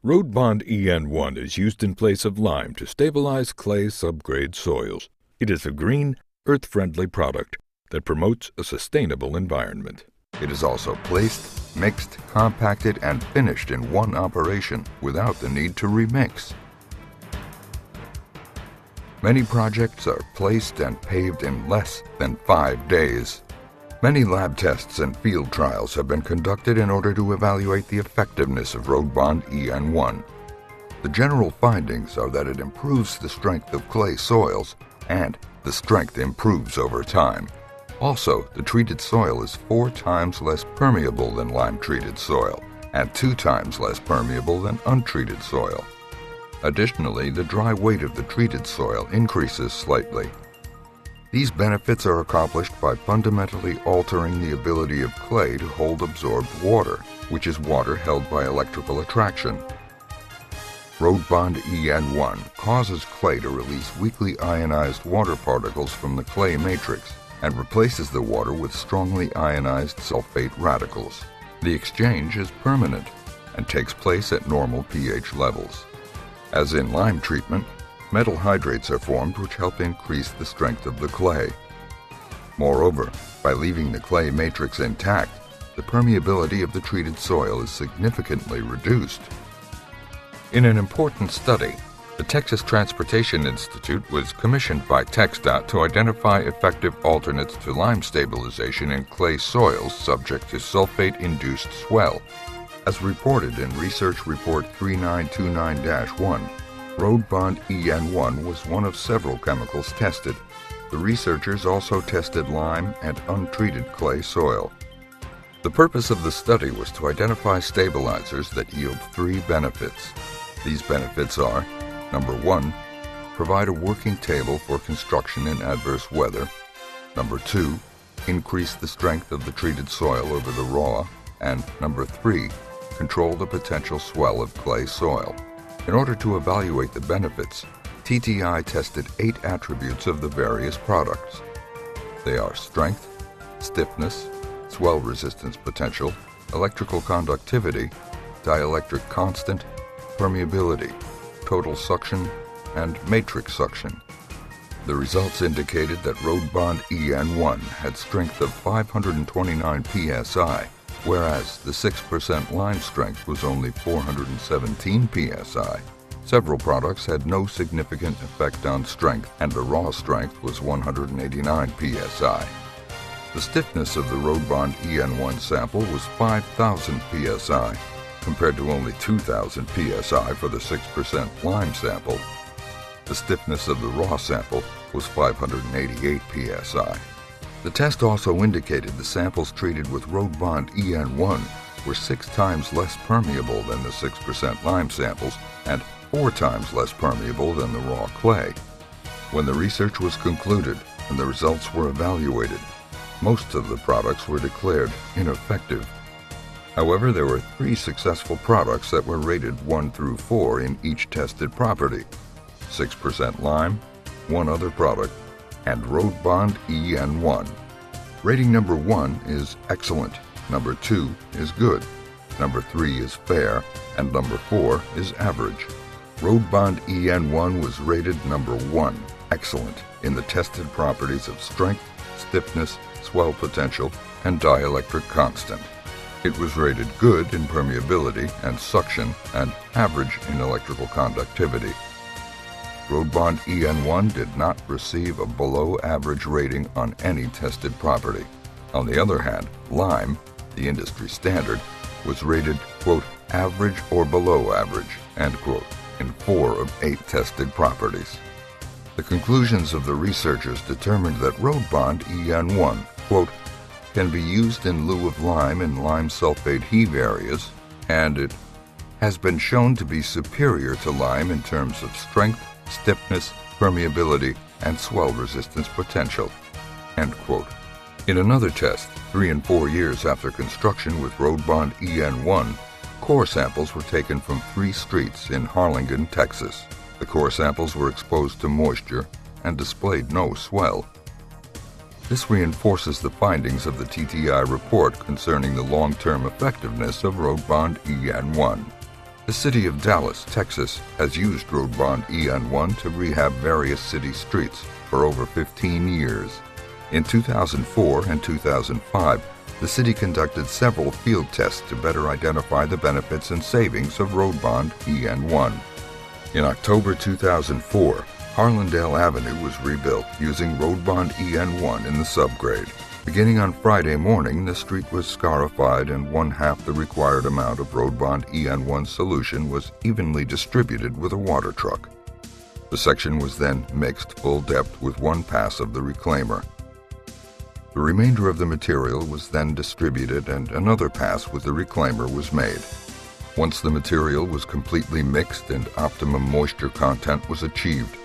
Roadbond EN1 is used in place of lime to stabilize clay subgrade soils. It is a green, earth-friendly product that promotes a sustainable environment. It is also placed, mixed, compacted, and finished in one operation without the need to remix. Many projects are placed and paved in less than 5 days. Many lab tests and field trials have been conducted in order to evaluate the effectiveness of Roadbond EN1. The general findings are that it improves the strength of clay soils, and the strength improves over time. Also, the treated soil is 4 times less permeable than lime-treated soil, and 2 times less permeable than untreated soil. Additionally, the dry weight of the treated soil increases slightly. These benefits are accomplished by fundamentally altering the ability of clay to hold absorbed water, which is water held by electrical attraction. Roadbond EN1 causes clay to release weakly ionized water particles from the clay matrix and replaces the water with strongly ionized sulfate radicals. The exchange is permanent and takes place at normal pH levels. As in lime treatment, metal hydrates are formed which help increase the strength of the clay. Moreover, by leaving the clay matrix intact, the permeability of the treated soil is significantly reduced. In an important study, the Texas Transportation Institute was commissioned by TxDOT to identify effective alternates to lime stabilization in clay soils subject to sulfate-induced swell. As reported in Research Report 3929-1, Roadbond EN1 was one of several chemicals tested. The researchers also tested lime and untreated clay soil. The purpose of the study was to identify stabilizers that yield 3 benefits. These benefits are: number 1, provide a working table for construction in adverse weather. Number 2, increase the strength of the treated soil over the raw. And number 3, control the potential swell of clay soil. In order to evaluate the benefits, TTI tested 8 attributes of the various products. They are strength, stiffness, swell resistance potential, electrical conductivity, dielectric constant, permeability, total suction, and matrix suction. The results indicated that Roadbond EN1 had strength of 529 psi, whereas the 6% lime strength was only 417 psi. Several products had no significant effect on strength, and the raw strength was 189 psi. The stiffness of the Roadbond EN1 sample was 5,000 psi, compared to only 2,000 psi for the 6% lime sample. The stiffness of the raw sample was 588 psi. The test also indicated the samples treated with Roadbond EN1 were 6 times less permeable than the 6% lime samples and 4 times less permeable than the raw clay. When the research was concluded and the results were evaluated, most of the products were declared ineffective. However, there were 3 successful products that were rated 1 through 4 in each tested property: 6% lime, 1 other product, and Roadbond EN1. Rating number 1 is excellent, number 2 is good, number 3 is fair, and number 4 is average. Roadbond EN1 was rated number 1, excellent, in the tested properties of strength, stiffness, swell potential, and dielectric constant. It was rated good in permeability and suction, and average in electrical conductivity. Roadbond EN1 did not receive a below-average rating on any tested property. On the other hand, lime, the industry standard, was rated, quote, average or below average, end quote, in 4 of 8 tested properties. The conclusions of the researchers determined that Roadbond EN1, quote, can be used in lieu of lime in lime sulfate heave areas, and it has been shown to be superior to lime in terms of strength, stiffness, permeability, and swell resistance potential, end quote. In another test, 3 and 4 years after construction with Roadbond EN1, core samples were taken from 3 streets in Harlingen, Texas. The core samples were exposed to moisture and displayed no swell. This reinforces the findings of the TTI report concerning the long-term effectiveness of Roadbond EN1. The city of Dallas, Texas, has used Roadbond EN1 to rehab various city streets for over 15 years. In 2004 and 2005, the city conducted several field tests to better identify the benefits and savings of Roadbond EN1. In October 2004, Harlandale Avenue was rebuilt using Roadbond EN1 in the subgrade. Beginning on Friday morning, the street was scarified and 1/2 the required amount of Roadbond EN1 solution was evenly distributed with a water truck. The section was then mixed full depth with 1 pass of the reclaimer. The remainder of the material was then distributed and another pass with the reclaimer was made. Once the material was completely mixed and optimum moisture content was achieved,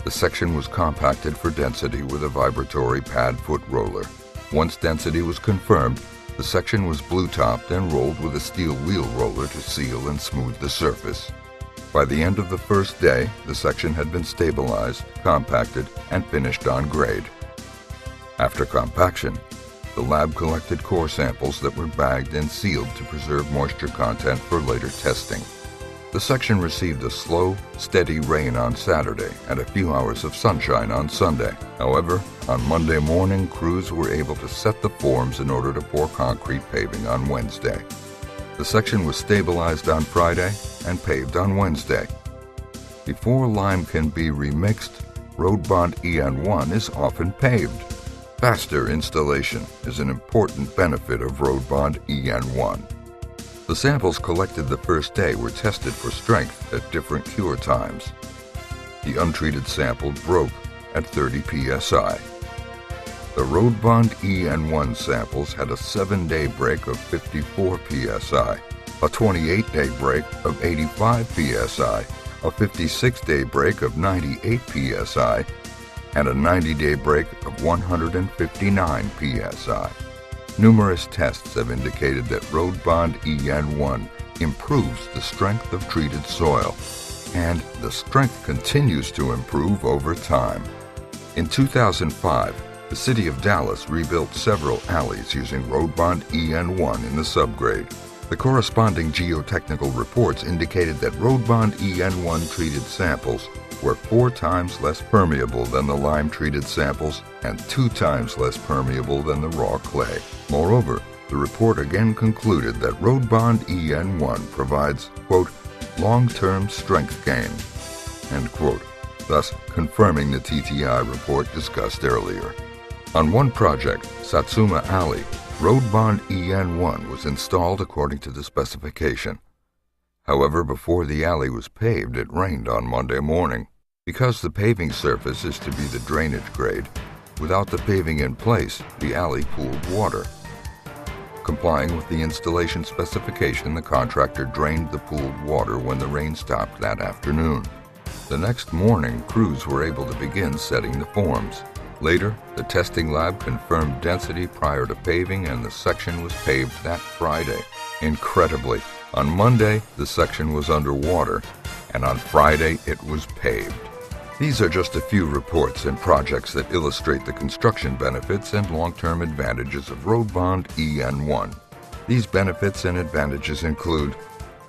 the section was compacted for density with a vibratory pad foot roller. Once density was confirmed, the section was blue-topped and rolled with a steel wheel roller to seal and smooth the surface. By the end of the first day, the section had been stabilized, compacted, and finished on grade. After compaction, the lab collected core samples that were bagged and sealed to preserve moisture content for later testing. The section received a slow, steady rain on Saturday and a few hours of sunshine on Sunday. However, on Monday morning, crews were able to set the forms in order to pour concrete paving on Wednesday. The section was stabilized on Friday and paved on Wednesday. Before lime can be remixed, Roadbond EN1 is often paved. Faster installation is an important benefit of Roadbond EN1. The samples collected the first day were tested for strength at different cure times. The untreated sample broke at 30 psi. The Roadbond EN1 samples had a 7-day break of 54 psi, a 28-day break of 85 psi, a 56-day break of 98 psi, and a 90-day break of 159 psi. Numerous tests have indicated that Roadbond EN1 improves the strength of treated soil, and the strength continues to improve over time. In 2005, the city of Dallas rebuilt several alleys using Roadbond EN1 in the subgrade. The corresponding geotechnical reports indicated that Roadbond EN1 treated samples were 4 times less permeable than the lime-treated samples and 2 times less permeable than the raw clay. Moreover, the report again concluded that Roadbond EN1 provides, quote, long-term strength gain, end quote, thus confirming the TTI report discussed earlier. On one project, Satsuma Alley, Roadbond EN1 was installed according to the specification. However, before the alley was paved, it rained on Monday morning. Because the paving surface is to be the drainage grade, without the paving in place, the alley pooled water. Complying with the installation specification, the contractor drained the pooled water when the rain stopped that afternoon. The next morning, crews were able to begin setting the forms. Later, the testing lab confirmed density prior to paving and the section was paved that Friday. Incredibly, on Monday, the section was underwater, and on Friday, it was paved. These are just a few reports and projects that illustrate the construction benefits and long-term advantages of Roadbond EN1. These benefits and advantages include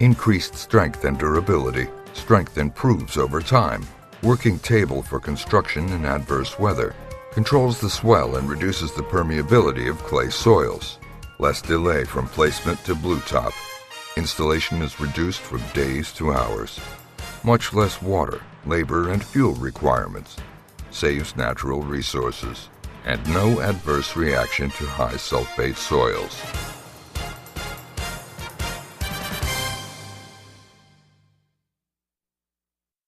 increased strength and durability. Strength improves over time. Working table for construction in adverse weather. Controls the swell and reduces the permeability of clay soils. Less delay from placement to blue top. Installation is reduced from days to hours. Much less water, labor, and fuel requirements. Saves natural resources. And no adverse reaction to high sulfate soils.